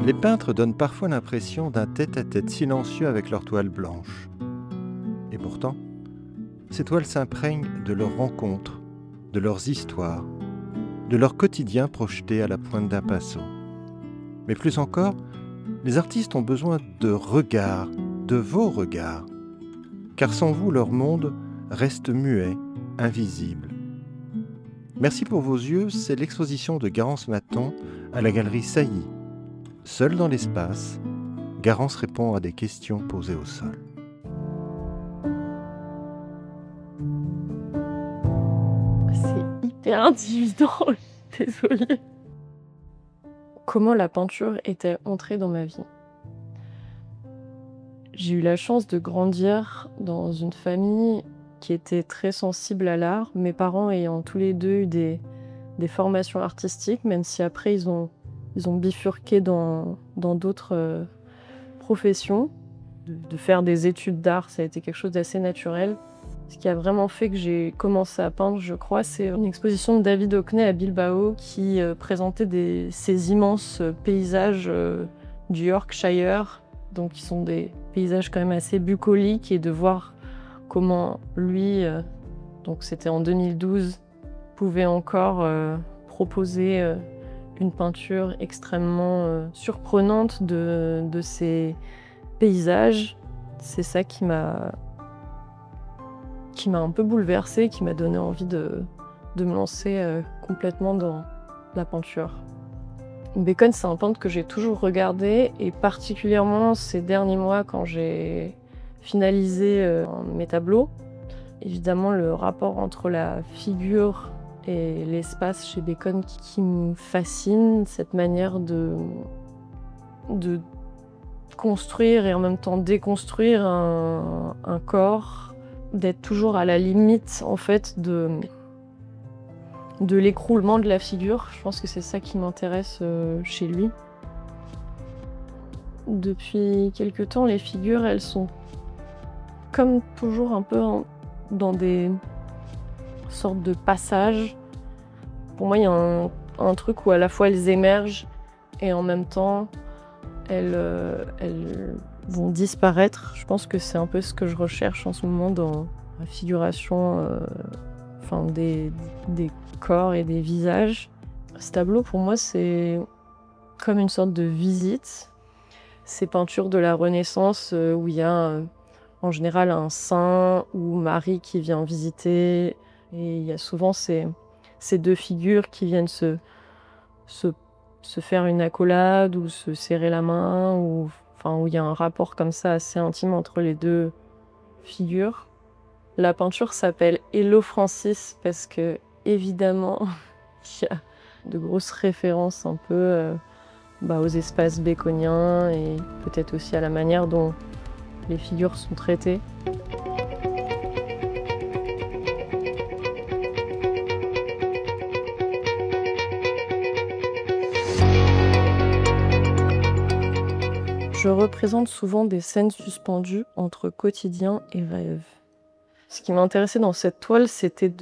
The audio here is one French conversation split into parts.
Les peintres donnent parfois l'impression d'un tête-à-tête silencieux avec leur toile blanche. Et pourtant, ces toiles s'imprègnent de leurs rencontres, de leurs histoires, de leur quotidien projeté à la pointe d'un pinceau. Mais plus encore, les artistes ont besoin de regards, de vos regards, car sans vous, leur monde reste muet, invisible. Merci pour vos yeux, c'est l'exposition de Garance Maton à la galerie Sailly. Seul dans l'espace, Garance répond à des questions posées au sol. C'est hyper intimidant, désolée. Comment la peinture était entrée dans ma vie? J'ai eu la chance de grandir dans une famille qui était très sensible à l'art, mes parents ayant tous les deux eu des formations artistiques, même si après ils ont bifurqué dans d'autres professions. De faire des études d'art, ça a été quelque chose d'assez naturel. Ce qui a vraiment fait que j'ai commencé à peindre, je crois, c'est une exposition de David Hockney à Bilbao qui présentait ces immenses paysages du Yorkshire, donc qui sont des paysages quand même assez bucoliques, et de voir comment lui, donc c'était en 2012, pouvait encore proposer une peinture extrêmement surprenante de ces paysages. C'est ça qui m'a un peu bouleversée, qui m'a donné envie de me lancer complètement dans la peinture. Bacon, c'est un peintre que j'ai toujours regardé, et particulièrement ces derniers mois quand j'ai finalisé mes tableaux. Évidemment, le rapport entre la figure et l'espace chez Bacon qui me fascine, cette manière de construire et en même temps déconstruire un corps, d'être toujours à la limite en fait de l'écroulement de la figure. Je pense que c'est ça qui m'intéresse chez lui. Depuis quelque temps, les figures, elles sont comme toujours un peu dans des sortes de passages. Pour moi, il y a un truc où à la fois elles émergent et en même temps elles vont disparaître. Je pense que c'est un peu ce que je recherche en ce moment dans la figuration des corps et des visages. Ce tableau, pour moi, c'est comme une sorte de visite. Ces peintures de la Renaissance où il y a en général un saint ou Marie qui vient visiter, et il y a souvent ces deux figures qui viennent se faire une accolade ou se serrer la main, où il y a un rapport comme ça assez intime entre les deux figures. La peinture s'appelle Hello Francis parce que, évidemment, il y a de grosses références un peu aux espaces baconiens et peut-être aussi à la manière dont les figures sont traitées. Je représente souvent des scènes suspendues entre quotidien et rêve. Ce qui m'intéressait dans cette toile, c'était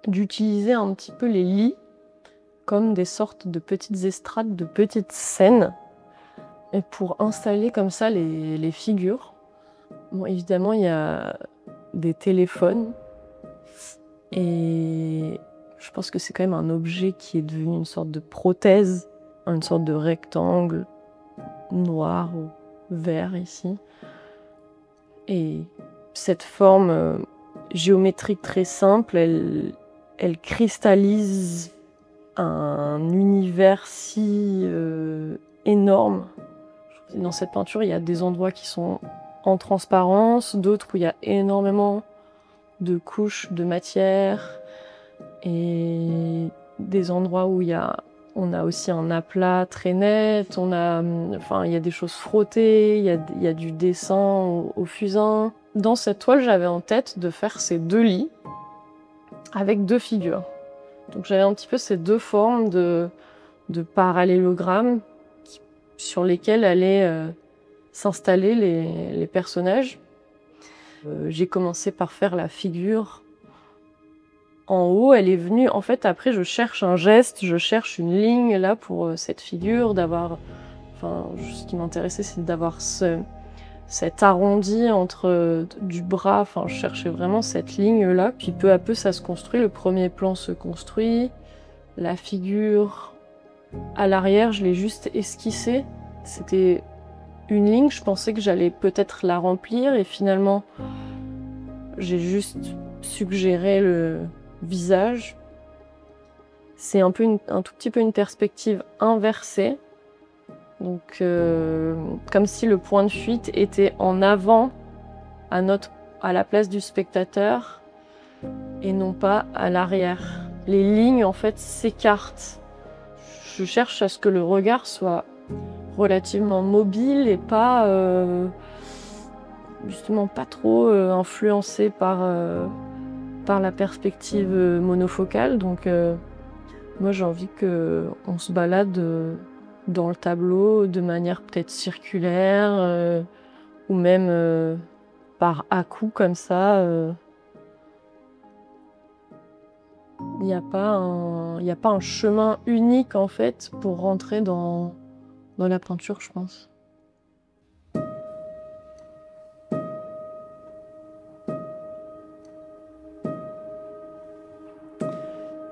d'utiliser un petit peu les lits comme des sortes de petites estrades, de petites scènes, et pour installer comme ça les figures. Bon, évidemment, il y a des téléphones, et je pense que c'est quand même un objet qui est devenu une sorte de prothèse, une sorte de rectangle noir ou vert ici. Et cette forme géométrique très simple, elle cristallise un univers si énorme. Dans cette peinture, il y a des endroits qui sont en transparence, d'autres où il y a énormément de couches de matière, et des endroits où on a aussi un aplat très net, il y a des choses frottées, il y a du dessin au fusain. Dans cette toile, j'avais en tête de faire ces deux lits avec deux figures. Donc j'avais un petit peu ces deux formes de parallélogrammes sur lesquels allaient s'installer les personnages. J'ai commencé par faire la figure en haut, elle est venue, en fait après je cherche un geste, je cherche une ligne là pour cette figure, d'avoir Enfin, ce qui m'intéressait, c'est d'avoir cet arrondi entre du bras. Enfin, je cherchais vraiment cette ligne-là. Puis peu à peu, ça se construit. Le premier plan se construit. La figure à l'arrière, je l'ai juste esquissée. C'était une ligne, je pensais que j'allais peut-être la remplir et finalement, j'ai juste suggéré le visage. C'est un tout petit peu une perspective inversée. Donc, comme si le point de fuite était en avant à la place du spectateur et non pas à l'arrière. Les lignes, en fait, s'écartent. Je cherche à ce que le regard soit relativement mobile et pas, justement, pas trop influencé par la perspective monofocale. Donc, moi, j'ai envie qu'on se balade dans le tableau de manière peut-être circulaire ou même par à-coups comme ça. Il n'y a pas un chemin unique en fait pour rentrer dans la peinture, je pense.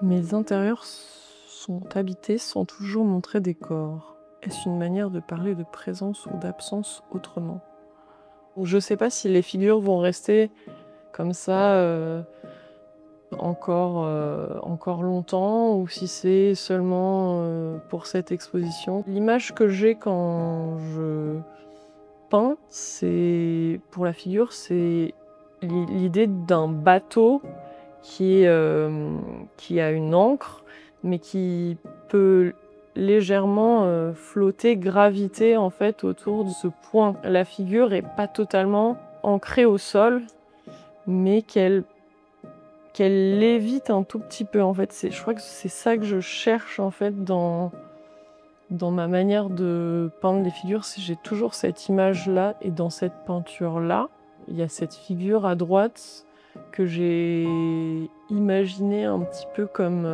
Mes intérieurs sont habités sans toujours montrer des corps. Est-ce une manière de parler de présence ou d'absence autrement? Je ne sais pas si les figures vont rester comme ça encore longtemps ou si c'est seulement pour cette exposition. L'image que j'ai quand je peins, pour la figure, c'est l'idée d'un bateau qui a une ancre, mais qui peut légèrement flotter, graviter en fait autour de ce point. La figure est pas totalement ancrée au sol, mais qu'elle lévite un tout petit peu en fait. Je crois que c'est ça que je cherche en fait dans ma manière de peindre les figures. J'ai toujours cette image-là et dans cette peinture-là, il y a cette figure à droite que j'ai imaginée un petit peu comme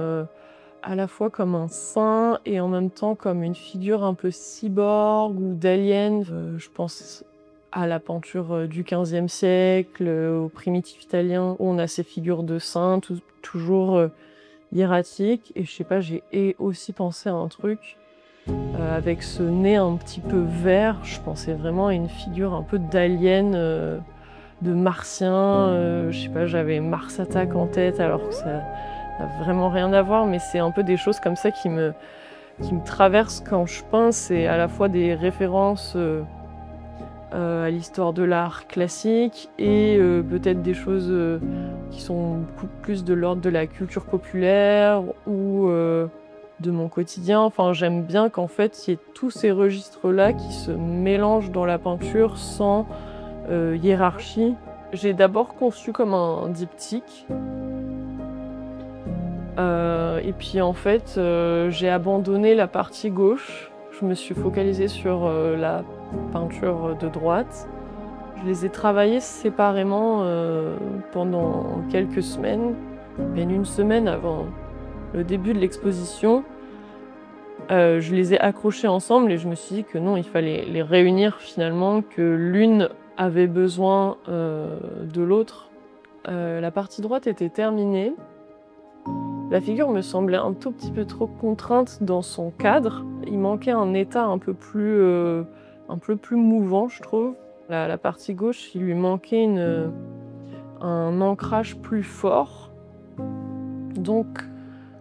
à la fois comme un saint et en même temps comme une figure un peu cyborg ou d'alien. Je pense à la peinture du XVe siècle, au primitif italien, où on a ces figures de saints, toujours hiératiques. Et je sais pas, j'ai aussi pensé à un truc avec ce nez un petit peu vert. Je pensais vraiment à une figure un peu d'alien, de martien. Je sais pas, j'avais Mars Attack en tête, alors que ça n'a vraiment rien à voir, mais c'est un peu des choses comme ça qui me traversent quand je peins. C'est à la fois des références à l'histoire de l'art classique et peut-être des choses qui sont beaucoup plus de l'ordre de la culture populaire ou de mon quotidien. Enfin, j'aime bien qu'en fait, il y ait tous ces registres-là qui se mélangent dans la peinture sans hiérarchie. J'ai d'abord conçu comme un diptyque. Et puis en fait, j'ai abandonné la partie gauche. Je me suis focalisée sur la peinture de droite. Je les ai travaillées séparément pendant quelques semaines. Mais une semaine avant le début de l'exposition, je les ai accrochées ensemble et je me suis dit que non, il fallait les réunir finalement, que l'une avait besoin de l'autre. La partie droite était terminée. La figure me semblait un tout petit peu trop contrainte dans son cadre. Il manquait un état un peu plus mouvant, je trouve. La partie gauche, il lui manquait un ancrage plus fort. Donc,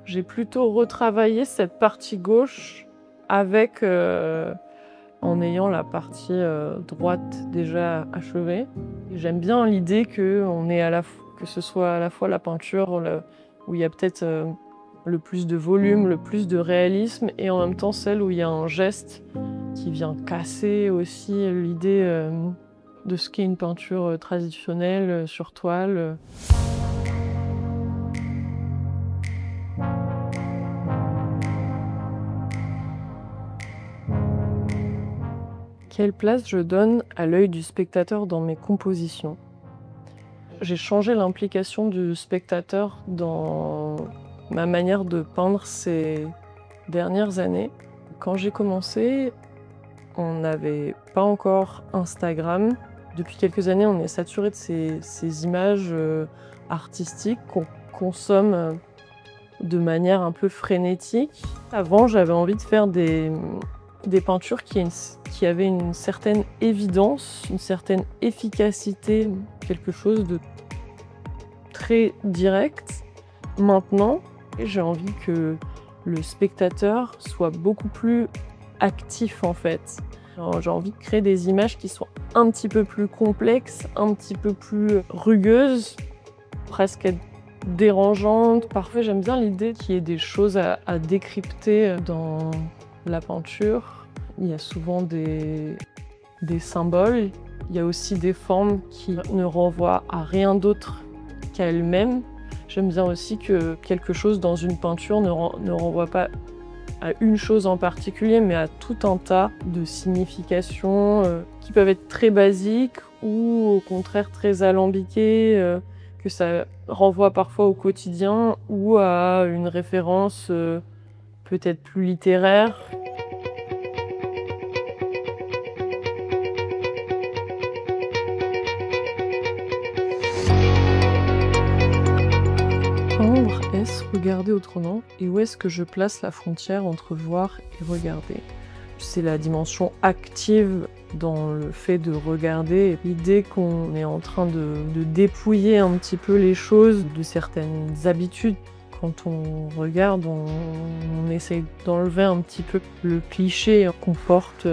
j'ai plutôt retravaillé cette partie gauche avec, en ayant la partie droite déjà achevée. J'aime bien l'idée que ce soit à la fois la peinture où il y a peut-être le plus de volume, le plus de réalisme, et en même temps celle où il y a un geste qui vient casser aussi l'idée de ce qu'est une peinture traditionnelle sur toile. Quelle place je donne à l'œil du spectateur dans mes compositions? J'ai changé l'implication du spectateur dans ma manière de peindre ces dernières années. Quand j'ai commencé, On n'avait pas encore Instagram. Depuis quelques années, on est saturé de ces images artistiques qu'on consomme de manière un peu frénétique. Avant, j'avais envie de faire des peintures qui avaient une certaine évidence, une certaine efficacité, quelque chose de très direct. Maintenant, j'ai envie que le spectateur soit beaucoup plus actif en fait. J'ai envie de créer des images qui soient un petit peu plus complexes, un petit peu plus rugueuses, presque dérangeantes. Parfois j'aime bien l'idée qu'il y ait des choses à décrypter dans la peinture. Il y a souvent des symboles, il y a aussi des formes qui ne renvoient à rien d'autre qu'à elles-mêmes. J'aime bien aussi que quelque chose dans une peinture ne renvoie pas à une chose en particulier, mais à tout un tas de significations qui peuvent être très basiques ou au contraire très alambiquées, que ça renvoie parfois au quotidien ou à une référence peut-être plus littéraire. Peindre, est-ce regarder autrement? Et où est-ce que je place la frontière entre voir et regarder? C'est la dimension active dans le fait de regarder. L'idée qu'on est en train de dépouiller un petit peu les choses de certaines habitudes. Quand on regarde, on essaye d'enlever un petit peu le cliché qu'on porte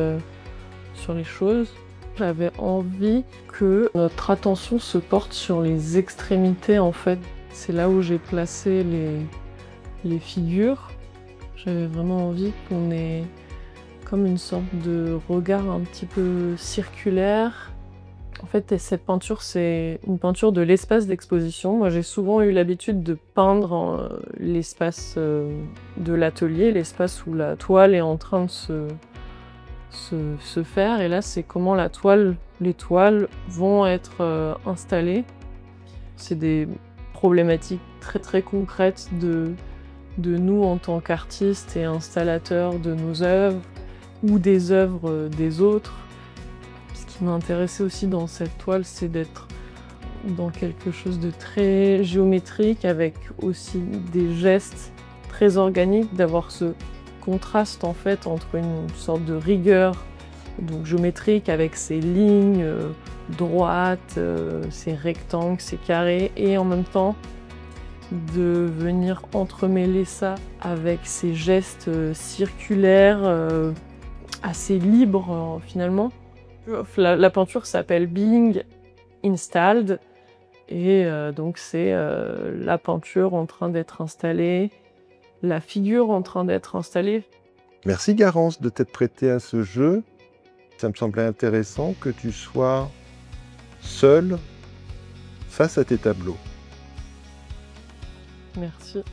sur les choses. J'avais envie que notre attention se porte sur les extrémités en fait. C'est là où j'ai placé les figures. J'avais vraiment envie qu'on ait comme une sorte de regard un petit peu circulaire. En fait, cette peinture, c'est une peinture de l'espace d'exposition. Moi, j'ai souvent eu l'habitude de peindre l'espace de l'atelier, l'espace où la toile est en train de se faire. Et là, c'est comment les toiles vont être installées. C'est des problématiques très très concrètes de nous en tant qu'artistes et installateurs de nos œuvres ou des œuvres des autres. Ce qui m'intéressait aussi dans cette toile, c'est d'être dans quelque chose de très géométrique avec aussi des gestes très organiques, d'avoir ce contraste en fait entre une sorte de rigueur donc géométrique avec ces lignes droites, ces rectangles, ces carrés, et en même temps de venir entremêler ça avec ces gestes circulaires assez libres finalement. La peinture s'appelle Being Installed et donc c'est la peinture en train d'être installée, la figure en train d'être installée. Merci Garance de t'être prêtée à ce jeu. Ça me semblait intéressant que tu sois seule face à tes tableaux. Merci.